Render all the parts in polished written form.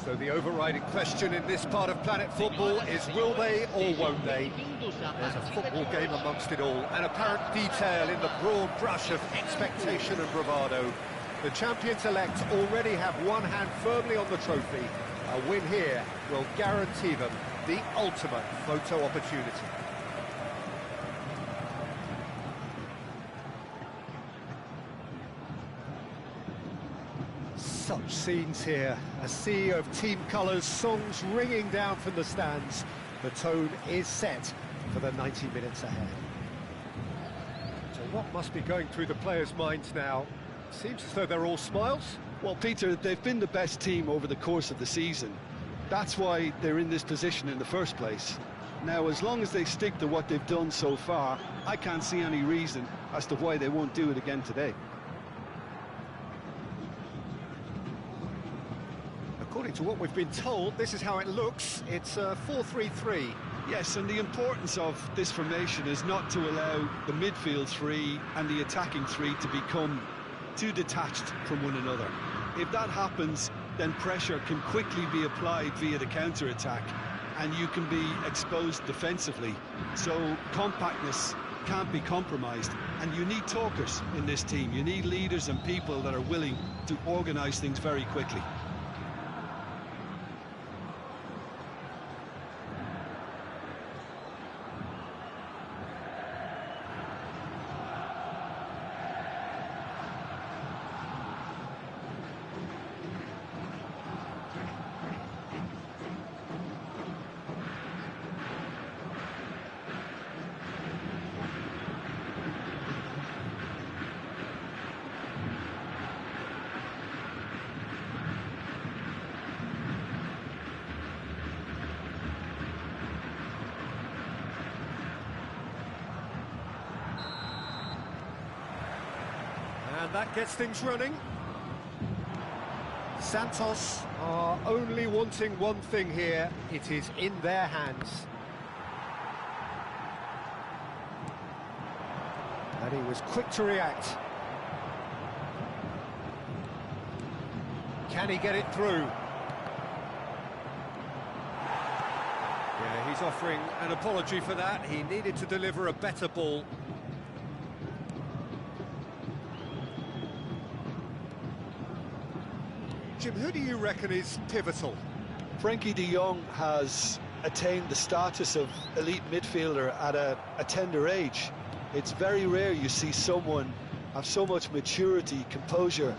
So the overriding question in this part of Planet Football is will they or won't they? There's a football game amongst it all, an apparent detail in the broad brush of expectation and bravado. The champions-elect already have one hand firmly on the trophy. A win here will guarantee them the ultimate photo opportunity. Such scenes here, a sea of team colours, songs ringing down from the stands. The tone is set for the 90 minutes ahead. So what must be going through the players' minds now? Seems as though they're all smiles. Well, Peter, they've been the best team over the course of the season. That's why they're in this position in the first place. Now, as long as they stick to what they've done so far, I can't see any reason as to why they won't do it again today. According to what we've been told, this is how it looks. It's 4-3-3. Yes, and the importance of this formation is not to allow the midfield three and the attacking three to become too detached from one another. If that happens, then pressure can quickly be applied via the counter-attack, and you can be exposed defensively. So compactness can't be compromised, and you need talkers in this team. You need leaders and people that are willing to organise things very quickly. And that gets things running. Santos are only wanting one thing here. It is in their hands. And he was quick to react. Can he get it through? Yeah, he's offering an apology for that. He needed to deliver a better ball. Jim, who do you reckon is pivotal? Frankie de Jong has attained the status of elite midfielder at a tender age. It's very rare you see someone have so much maturity, composure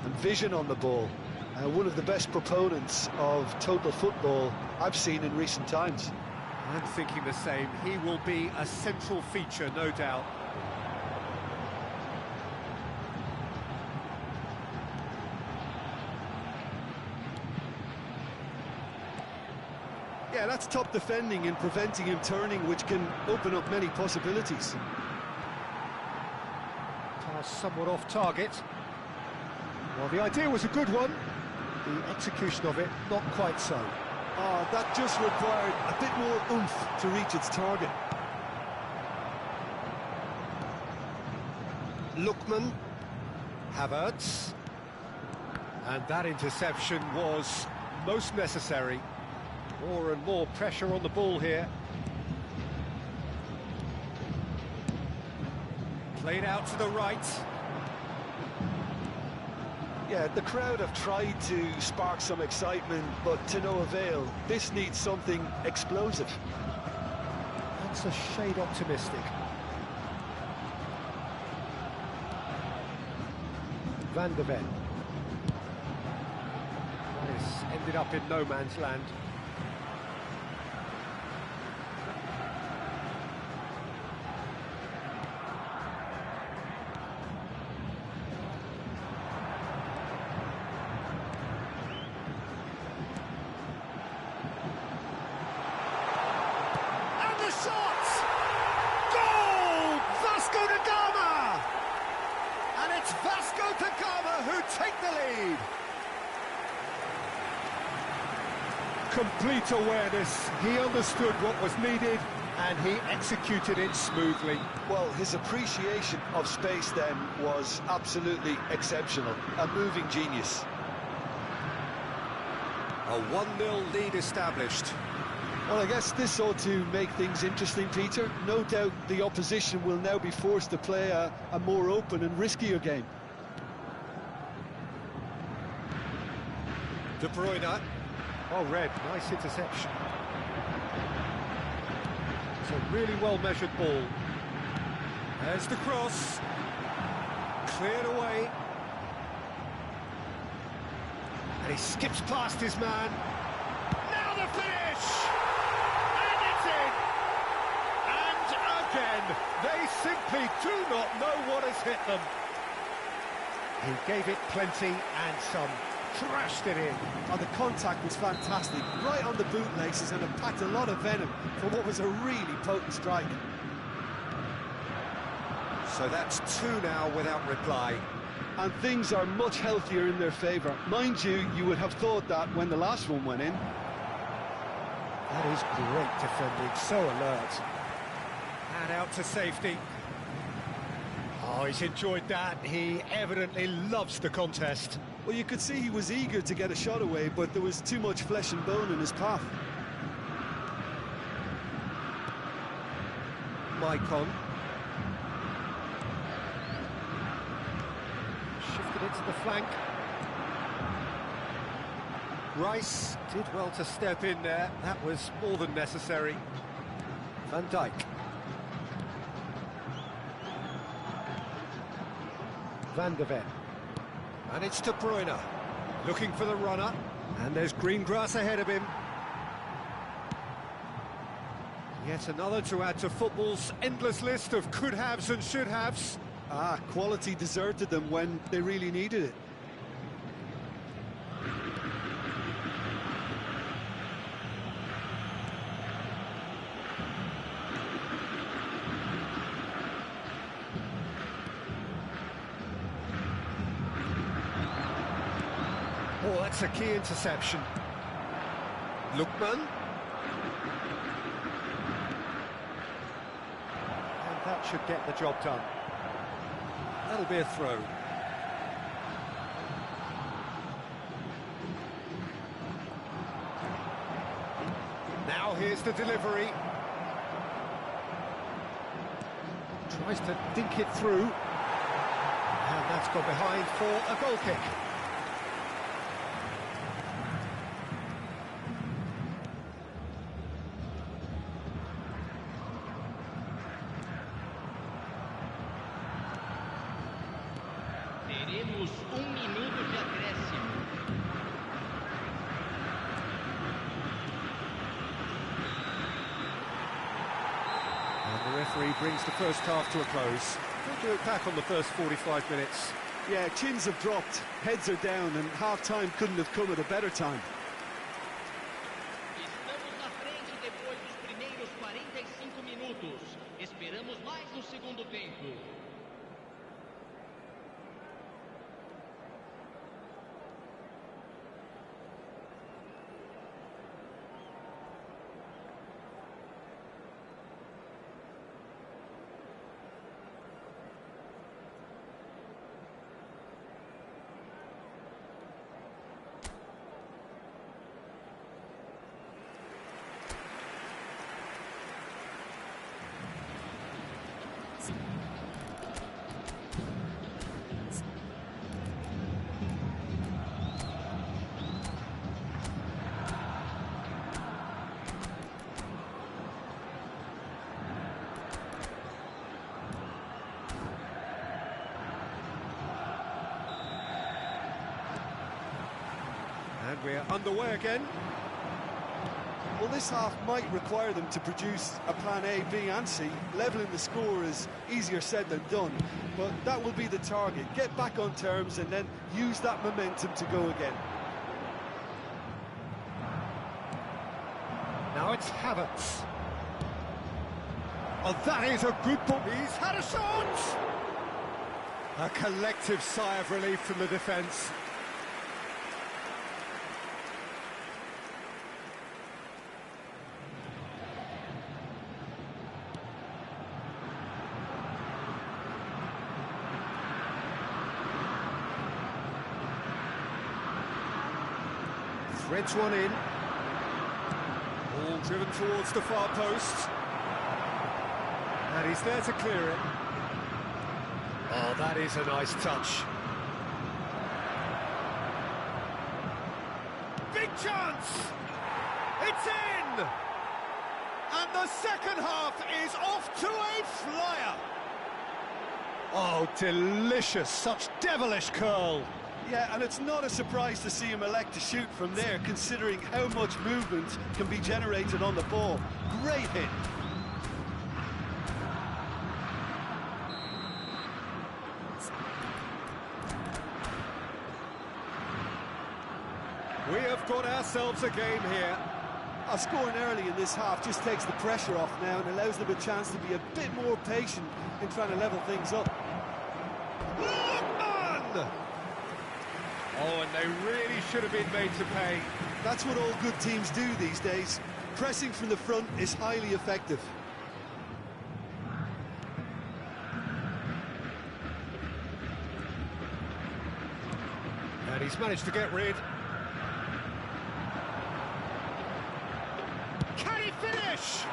and vision on the ball. One of the best proponents of total football I've seen in recent times. I'm thinking the same. He will be a central feature, no doubt. Yeah, that's top defending and preventing him turning, which can open up many possibilities. Pass somewhat off target. Well, the idea was a good one. The execution of it, not quite so. Oh, that just required a bit more oomph to reach its target. Lookman. Havertz. And that interception was most necessary. More and more pressure on the ball here. Played out to the right. Yeah, the crowd have tried to spark some excitement, but to no avail. This needs something explosive. That's a shade optimistic. Van der Ven. This ended up in no man's land. Take the lead. Complete awareness. He understood what was needed and he executed it smoothly. Well, his appreciation of space then was absolutely exceptional. A moving genius. A 1-0 lead established. Well, I guess this ought to make things interesting, Peter. No doubt the opposition will now be forced to play a more open and riskier game. De Bruyne. Oh, Red, nice interception. It's a really well-measured ball. There's the cross. Cleared away. And he skips past his man. Now the finish! And it's in! And again, they simply do not know what has hit them. He gave it plenty and some. Thrashed it in. Oh, the contact was fantastic, right on the bootlaces, and it packed a lot of venom for what was a really potent strike. So that's 2 now without reply. And things are much healthier in their favour. Mind you, you would have thought that when the last one went in. That is great defending, so alert. And out to safety. Oh, he's enjoyed that. He evidently loves the contest. Well, you could see he was eager to get a shot away, but there was too much flesh and bone in his path. Maicon. Shifted it to the flank. Rice did well to step in there. That was more than necessary. Van Dijk. Van der Ven. And it's De Bruyne, looking for the runner, and there's green grass ahead of him. Yet another to add to football's endless list of could-haves and should-haves. Ah, quality deserted them when they really needed it. Oh, that's a key interception. Lookman. And that should get the job done. That'll be a throw. Now here's the delivery. Tries to dink it through. And that's gone behind for a goal kick. Teremos minuto de acréscimo. And the referee brings the first half to a close. We'll do it back on the first 45 minutes. Yeah, chins have dropped, heads are down, and half-time couldn't have come at a better time. Estamos na frente depois dos primeiros 45 minutos. Esperamos mais no segundo tempo. And we're underway again. Well, this half might require them to produce a plan A, B and C. Levelling the score is easier said than done, but that will be the target. Get back on terms and then use that momentum to go again. Now it's Havertz. Oh, that is a good ball. He's had a shot! A collective sigh of relief from the defence. Threads one in. Ball driven towards the far post. And he's there to clear it. Oh, that is a nice touch. Big chance! It's in! And the second half is off to a flyer. Oh, delicious, such devilish curl. Yeah, and it's not a surprise to see him elect to shoot from there, considering how much movement can be generated on the ball. Great hit. We have got ourselves a game here. Scoring early in this half just takes the pressure off now and allows them a chance to be a bit more patient in trying to level things up. Lookman! Oh, and they really should have been made to pay. That's what all good teams do these days. Pressing from the front is highly effective. And he's managed to get rid. Can he finish?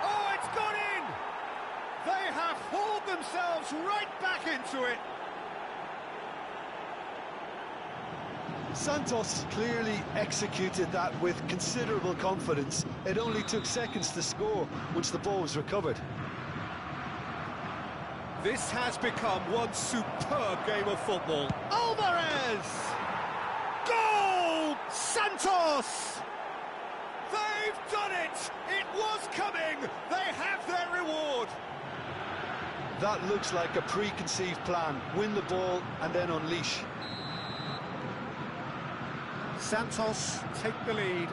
Oh, it's gone in! They have hauled themselves right back into it. Santos clearly executed that with considerable confidence. It only took seconds to score once the ball was recovered. This has become one superb game of football. Alvarez! Goal! Santos! They've done it! It was coming! They have their reward! That looks like a preconceived plan. Win the ball and then unleash. Santos take the lead.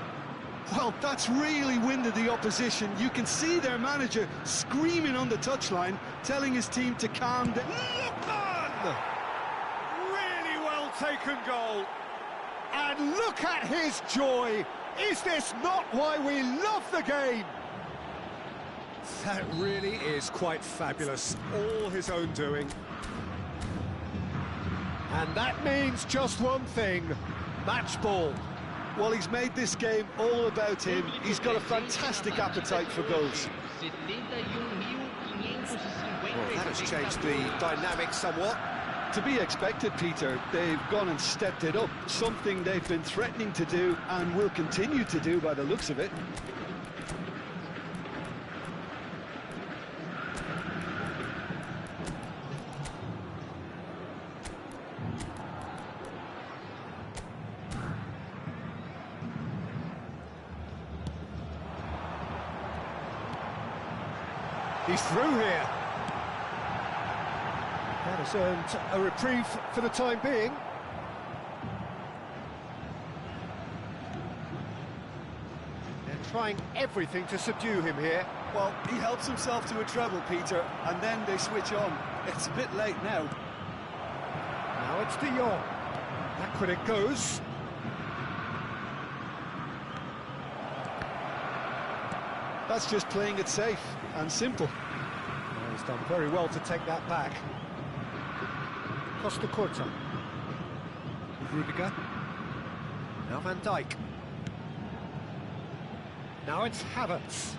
Well, that's really winded the opposition. You can see their manager screaming on the touchline, telling his team to calm down. Lookman! Really well taken goal. And look at his joy. Is this not why we love the game? That really is quite fabulous. All his own doing. And that means just one thing, match ball. Well, he's made this game all about him. He's got a fantastic appetite for goals. Well, that has changed the dynamic somewhat. To be expected, Peter. They've gone and stepped it up, something they've been threatening to do and will continue to do by the looks of it. He's through here. That has earned a reprieve for the time being. They're trying everything to subdue him here. Well, he helps himself to a treble, Peter, and then they switch on. It's a bit late now. Now it's De Jong. Back when it goes. That's just playing it safe and simple. Well, he's done very well to take that back. Costa Curta. Rudiger. Now Van Dijk. Now it's Havertz.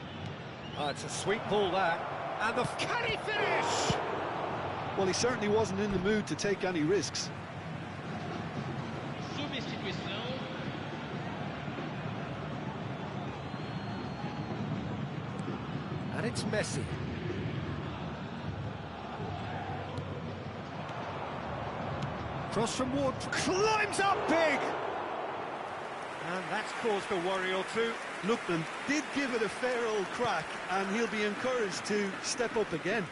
Oh, it's a sweet ball that. And can he finish? Well, he certainly wasn't in the mood to take any risks. Substituição. And it's Messi. Cross from Ward, climbs up big! And that's caused a worry or two. Lookman did give it a fair old crack, and he'll be encouraged to step up again.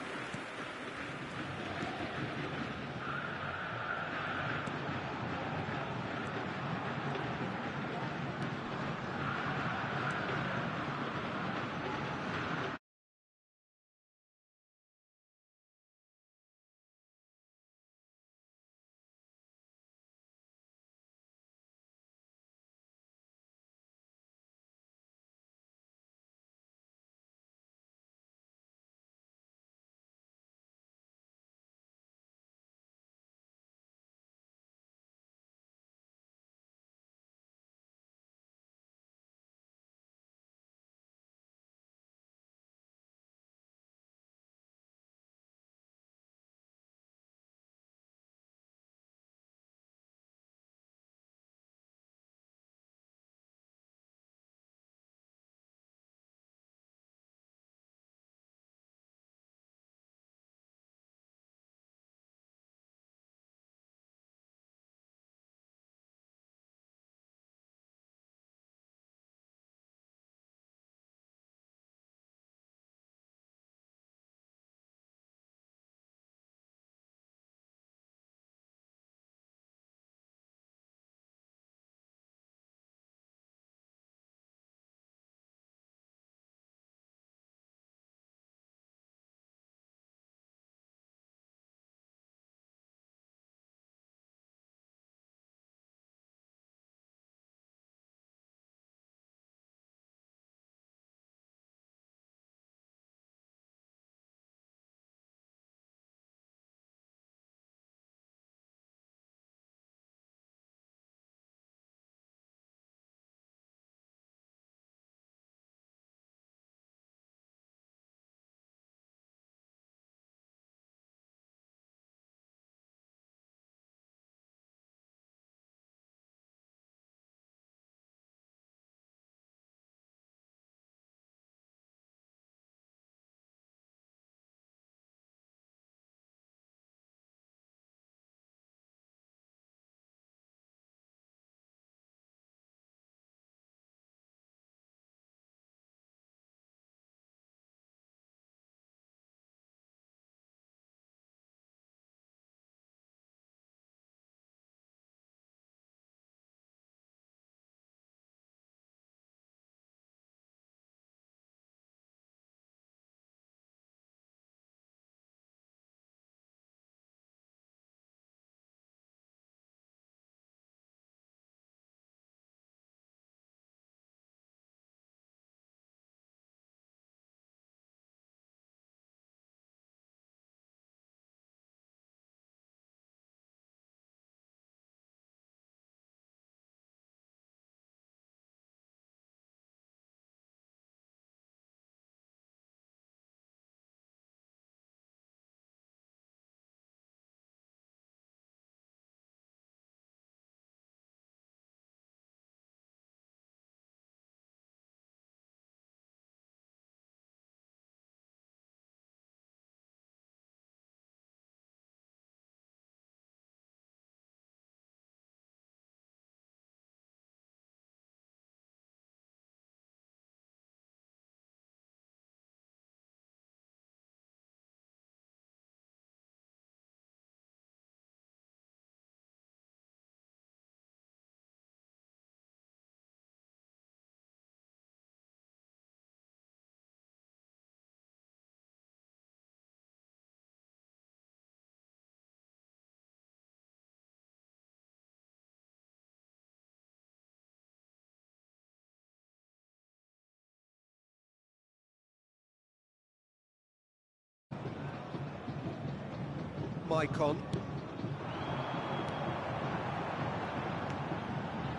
Maicon.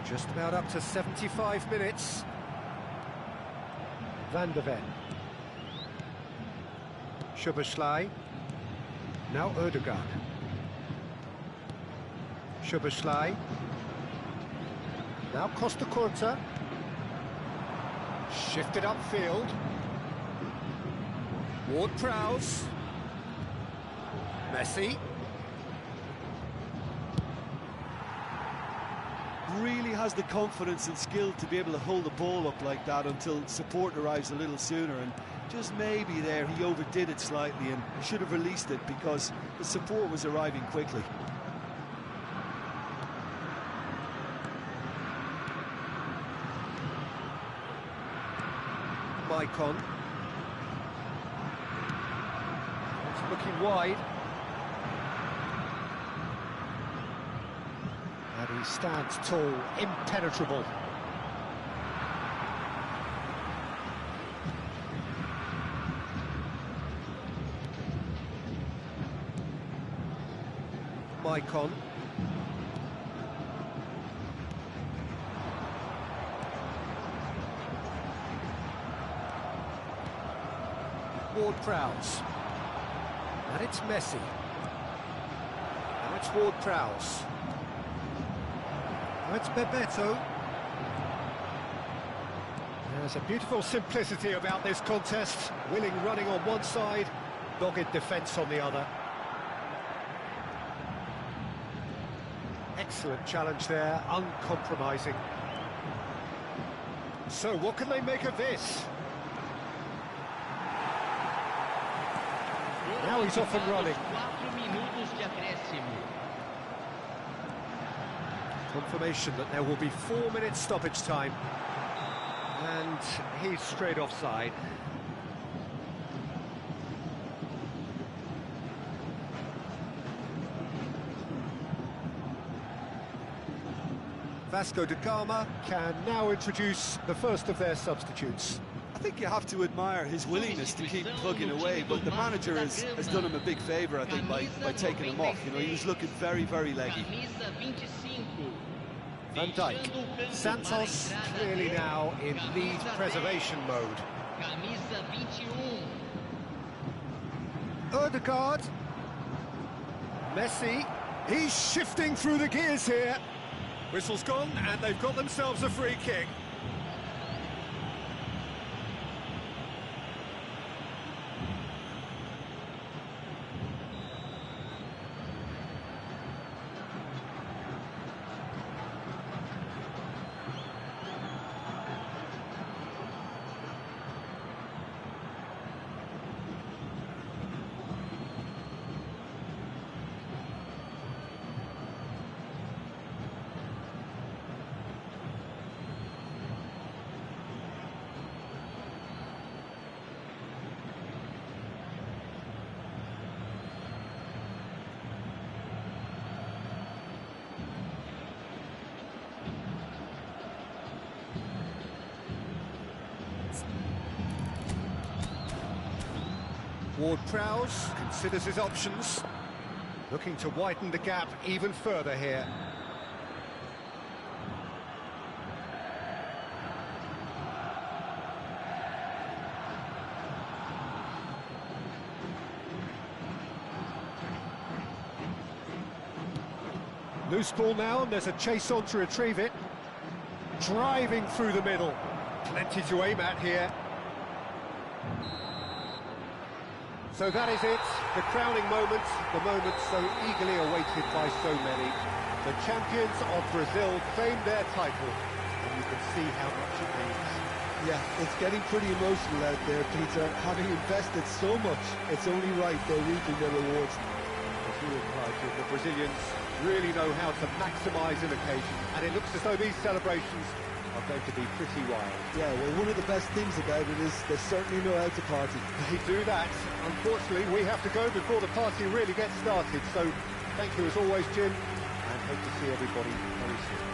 Just about up to 75 minutes. Van der Ven. Szoboszlai. Now Ødegaard. Szoboszlai. Now Costa Curta. Shifted upfield. Ward-Prowse. Messi. Really has the confidence and skill to be able to hold the ball up like that until support arrives a little sooner, and just maybe there he overdid it slightly and should have released it because the support was arriving quickly. Maicon. It's looking wide. And he stands tall, impenetrable. Maicon. Ward-Prowse. And it's Messi. Now it's Ward-Prowse. Now it's Bebeto. There's a beautiful simplicity about this contest. Willing running on one side, dogged defence on the other. Excellent challenge there, uncompromising. So what can they make of this? Now he's off and running. Confirmation that there will be 4 minutes stoppage time. And he's straight offside. Vasco da Gama can now introduce the first of their substitutes. I think you have to admire his willingness to keep plugging away, but the manager has done him a big favour, I think, by taking him off. You know, he was looking very, very leggy. Van Dijk. Santos clearly now in lead preservation mode. Ødegaard. Messi. He's shifting through the gears here. Whistle's gone, and they've got themselves a free kick. Ward-Prowse considers his options, looking to widen the gap even further here. Loose ball now, and there's a chase on to retrieve it. Driving through the middle. Plenty to aim at here. So that is it, the crowning moment, the moment so eagerly awaited by so many. The champions of Brazil claimed their title, and you can see how much it means. Yeah, it's getting pretty emotional out there, Peter. Having invested so much, it's only right they're reaping their rewards. As you implied, the Brazilians really know how to maximise an occasion, and it looks as though these celebrations are going to be pretty wild. Yeah, well, one of the best things about it is they certainly know how to party. They do that. Unfortunately, we have to go before the party really gets started. So, thank you as always, Jim, and hope to see everybody very soon.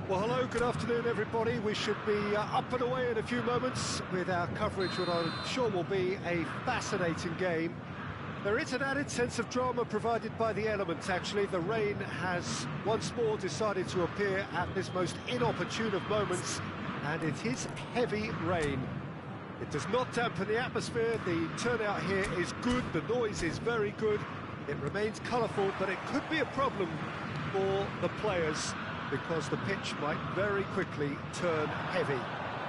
Well, hello, good afternoon, everybody. We should be up and away in a few moments with our coverage, what I'm sure will be a fascinating game. There is an added sense of drama provided by the elements, actually. The rain has once more decided to appear at this most inopportune of moments, and it is heavy rain. It does not dampen the atmosphere. The turnout here is good. The noise is very good. It remains colourful, but it could be a problem for the players, because the pitch might very quickly turn heavy.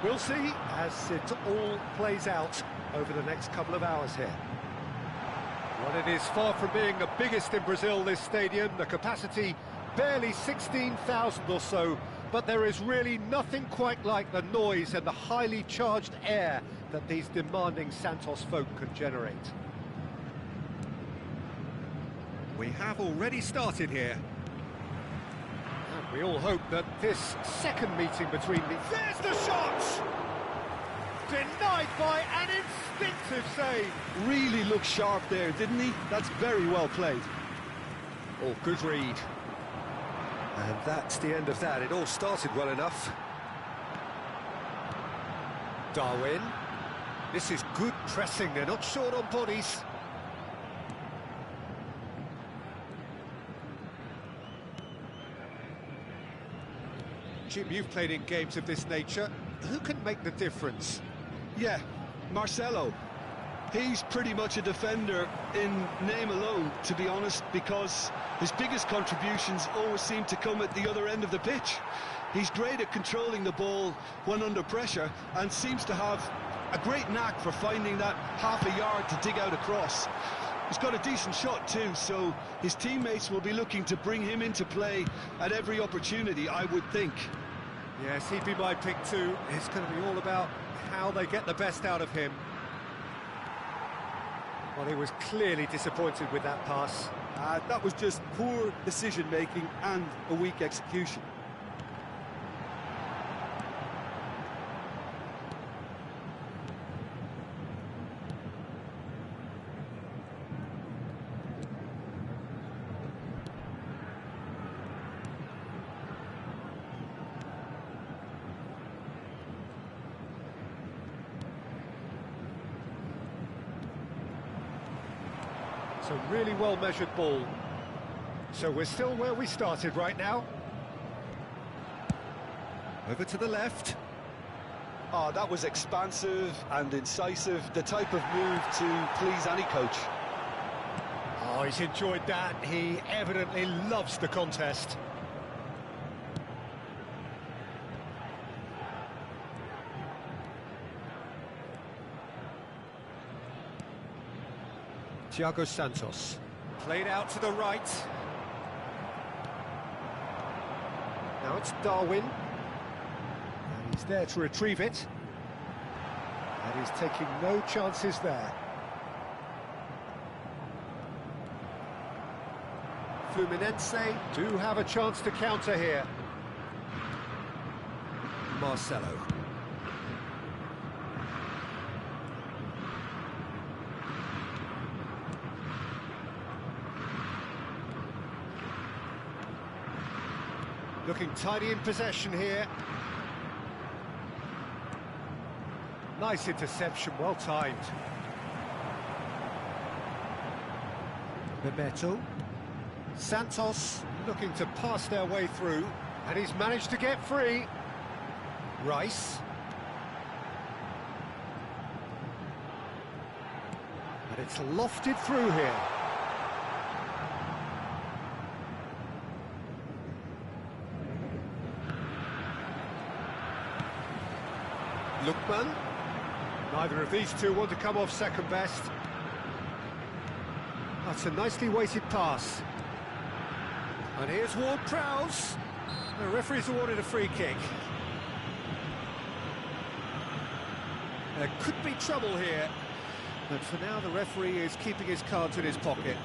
We'll see as it all plays out over the next couple of hours here. Well, it is far from being the biggest in Brazil, this stadium. The capacity barely 16,000 or so, but there is really nothing quite like the noise and the highly charged air that these demanding Santos folk can generate. We have already started here. We all hope that this second meeting between the... There's the shot! Denied by an instinctive save. Really looked sharp there, didn't he? That's very well played. Oh, good read. And that's the end of that. It all started well enough. Darwin. This is good pressing, they're not short on bodies. Jim, you've played in games of this nature. Who can make the difference? Yeah, Marcelo. He's pretty much a defender in name alone, to be honest, because his biggest contributions always seem to come at the other end of the pitch. He's great at controlling the ball when under pressure and seems to have a great knack for finding that half a yard to dig out across. He's got a decent shot too, so his teammates will be looking to bring him into play at every opportunity, I would think. Yes, he'd be my pick too. It's going to be all about how they get the best out of him. Well, he was clearly disappointed with that pass. That was just poor decision-making and a weak execution. It's a really well-measured ball. So we're still where we started right now. Over to the left. Oh, that was expansive and incisive, the type of move to please any coach. Oh, he's enjoyed that. He evidently loves the contest. Thiago Santos. Played out to the right. Now it's Darwin. And he's there to retrieve it. And he's taking no chances there. Fluminense do have a chance to counter here. Marcelo. Looking tidy in possession here. Nice interception, well timed. Bebeto. Santos looking to pass their way through, and he's managed to get free. Rice. And it's lofted through here. Lookman. Neither of these two want to come off second best. That's a nicely weighted pass. And here's Ward-Prowse. The referee's awarded a free kick. There could be trouble here, but for now the referee is keeping his cards in his pocket.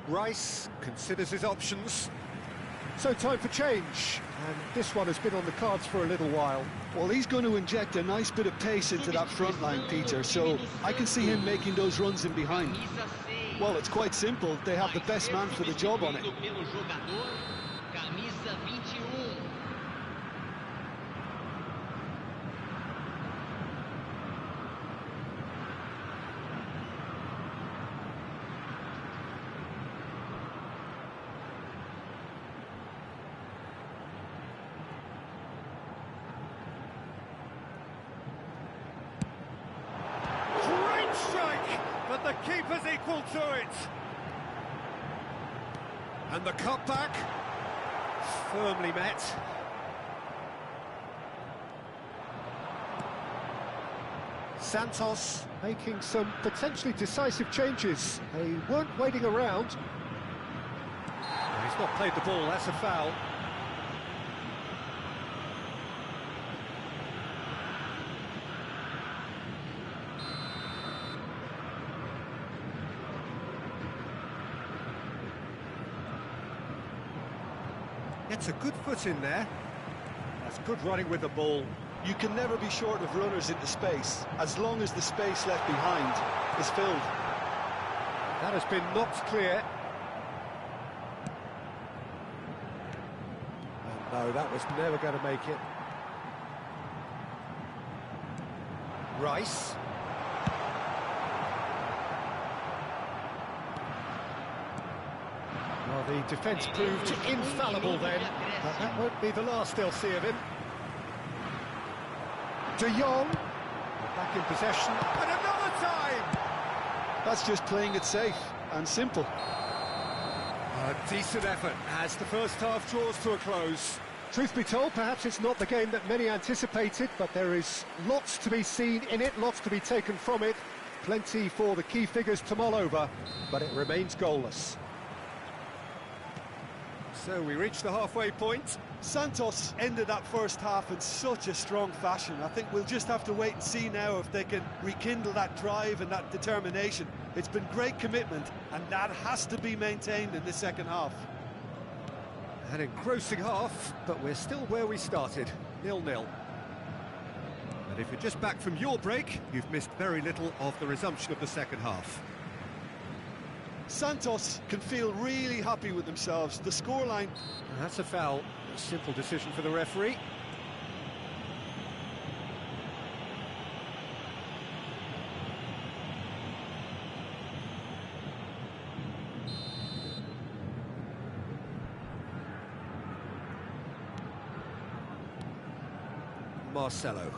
Rice considers his options. So time for change, and this one has been on the cards for a little while. Well, he's going to inject a nice bit of pace into that front line, Peter, so I can see him making those runs in behind. Well, it's quite simple. They have the best man for the job on it. But the keeper's equal to it. And the cutback, firmly met. Santos making some potentially decisive changes. They weren't waiting around. Well, he's not played the ball, that's a foul. Gets a good foot in there. That's good running with the ball. You can never be short of runners into space, as long as the space left behind is filled. That has been knocked clear. And no, that was never going to make it. Rice. Well, the defence proved infallible then, but that won't be the last they'll see of him. De Jong, back in possession, and another time! That's just playing it safe and simple. A decent effort as the first half draws to a close. Truth be told, perhaps it's not the game that many anticipated, but there is lots to be seen in it, lots to be taken from it. Plenty for the key figures to mull over, but it remains goalless. So we reach the halfway point. Santos ended that first half in such a strong fashion. I think we'll just have to wait and see now if they can rekindle that drive and that determination. It's been great commitment, and that has to be maintained in the second half. An engrossing half, but we're still where we started, 0-0. And if you're just back from your break, you've missed very little of the resumption of the second half. Santos can feel really happy with themselves. The scoreline... That's a foul. A simple decision for the referee. Marcelo.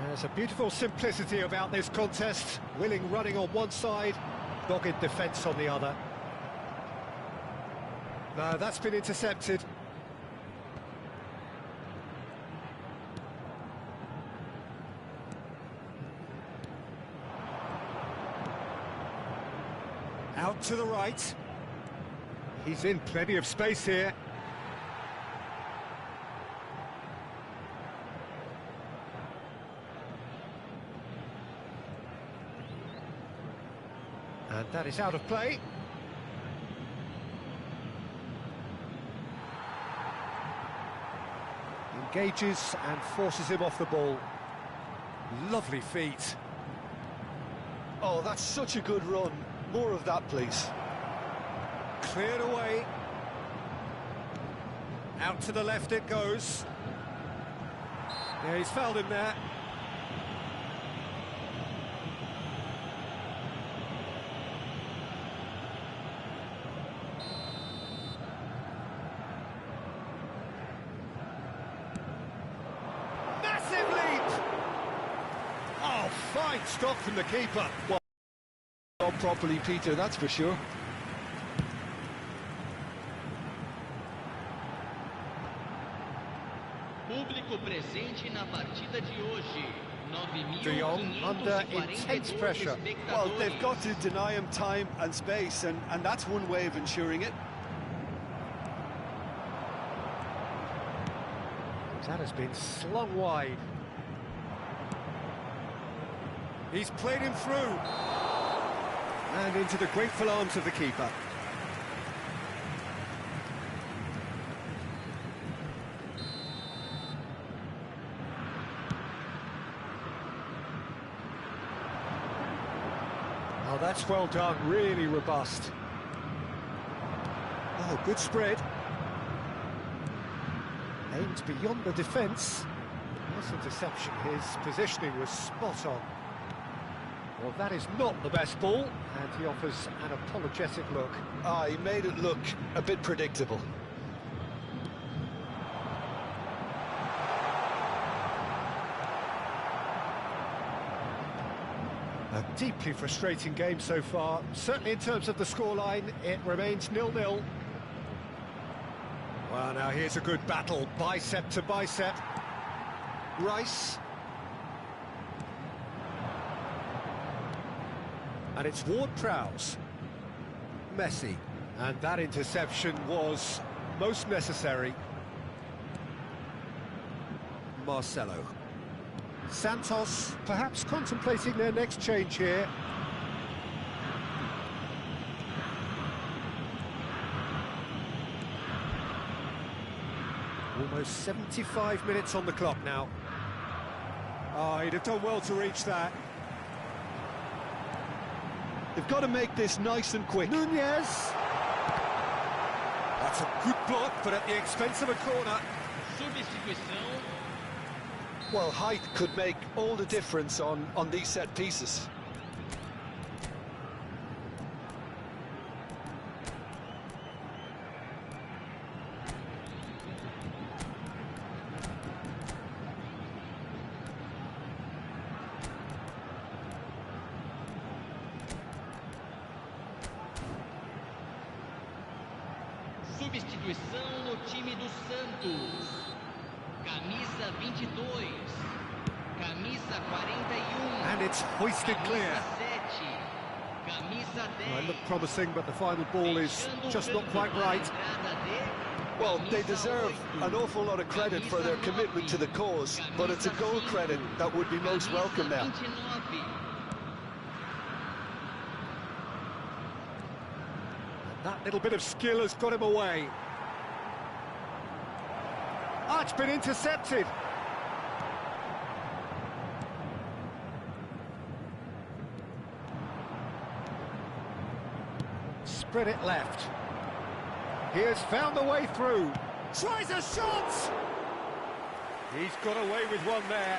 There's a beautiful simplicity about this contest. Willing running on one side, dogged defence on the other. No, that's been intercepted. Out to the right. He's in plenty of space here. And that is out of play. Engages and forces him off the ball. Lovely feet. Oh, that's such a good run. More of that, please. Cleared away. Out to the left it goes. Yeah, he's fouled him there. Fine stop from the keeper. Well, not properly, Peter, that's for sure. Público presente na partida de hoje. De Jong under intense pressure. Well, they've got to deny him time and space, and that's one way of ensuring it. That has been slung wide. He's played him through. And into the grateful arms of the keeper. Oh, that's well done, really robust. Oh, good spread. Aimed beyond the defence. Nice interception, his positioning was spot on. Well, that is not the best ball, and he offers an apologetic look. Ah, he made it look a bit predictable. A deeply frustrating game so far. Certainly in terms of the scoreline, it remains 0-0. Well, now here's a good battle, bicep to bicep. Rice. And it's Ward-Prowse. Messi. And that interception was most necessary. Marcelo. Santos, perhaps contemplating their next change here. Almost 75 minutes on the clock now. Oh, he'd have done well to reach that. They've got to make this nice and quick. Nunez! That's a good block, but at the expense of a corner. Substituição. Well, height could make all the difference on these set pieces. Substituição no time do Santos. Camisa 22. Camisa 41. And it's hoisted clear. Camisa 10. Well, it looked promising, but the final ball is just not quite right. Well, they deserve an awful lot of credit for their commitment to the cause, but it's a goal credit that would be most welcome now. That little bit of skill has got him away. Ah, it's been intercepted. Spread it left. He has found the way through. Tries a shot! He's got away with one there.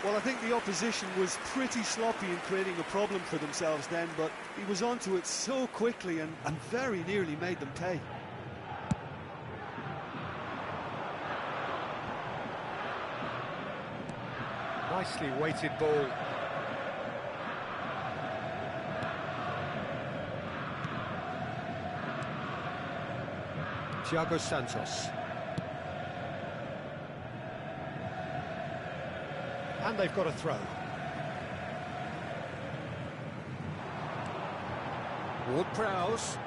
Well, I think the opposition was pretty sloppy in creating a problem for themselves then, but he was onto it so quickly and very nearly made them pay. Nicely weighted ball. Thiago Santos. And they've got a throw. Ward-Prowse.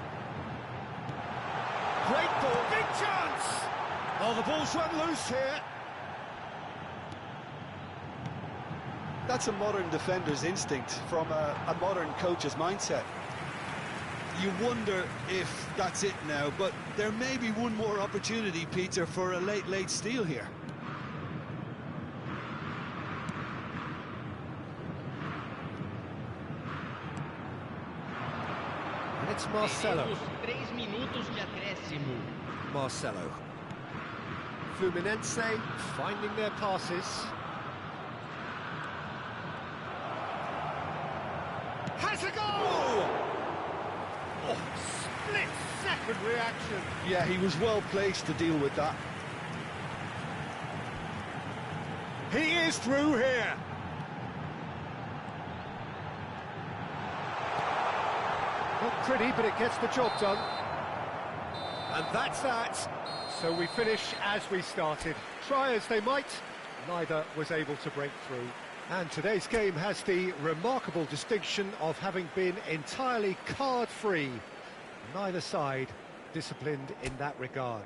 Great ball, big chance! Oh, the ball's run loose here. That's a modern defender's instinct from a modern coach's mindset. You wonder if that's it now, but there may be one more opportunity, Peter, for a late steal here. And it's Marcelo. Teremos 3 minutos de acréscimo. Marcelo. Fluminense finding their passes. Has a goal! Oh, split-second reaction. Yeah, he was well placed to deal with that. He is through here. Not pretty, but it gets the job done. And that's that. So we finish as we started. Try as they might, neither was able to break through. And today's game has the remarkable distinction of having been entirely card-free. Neither side disciplined in that regard.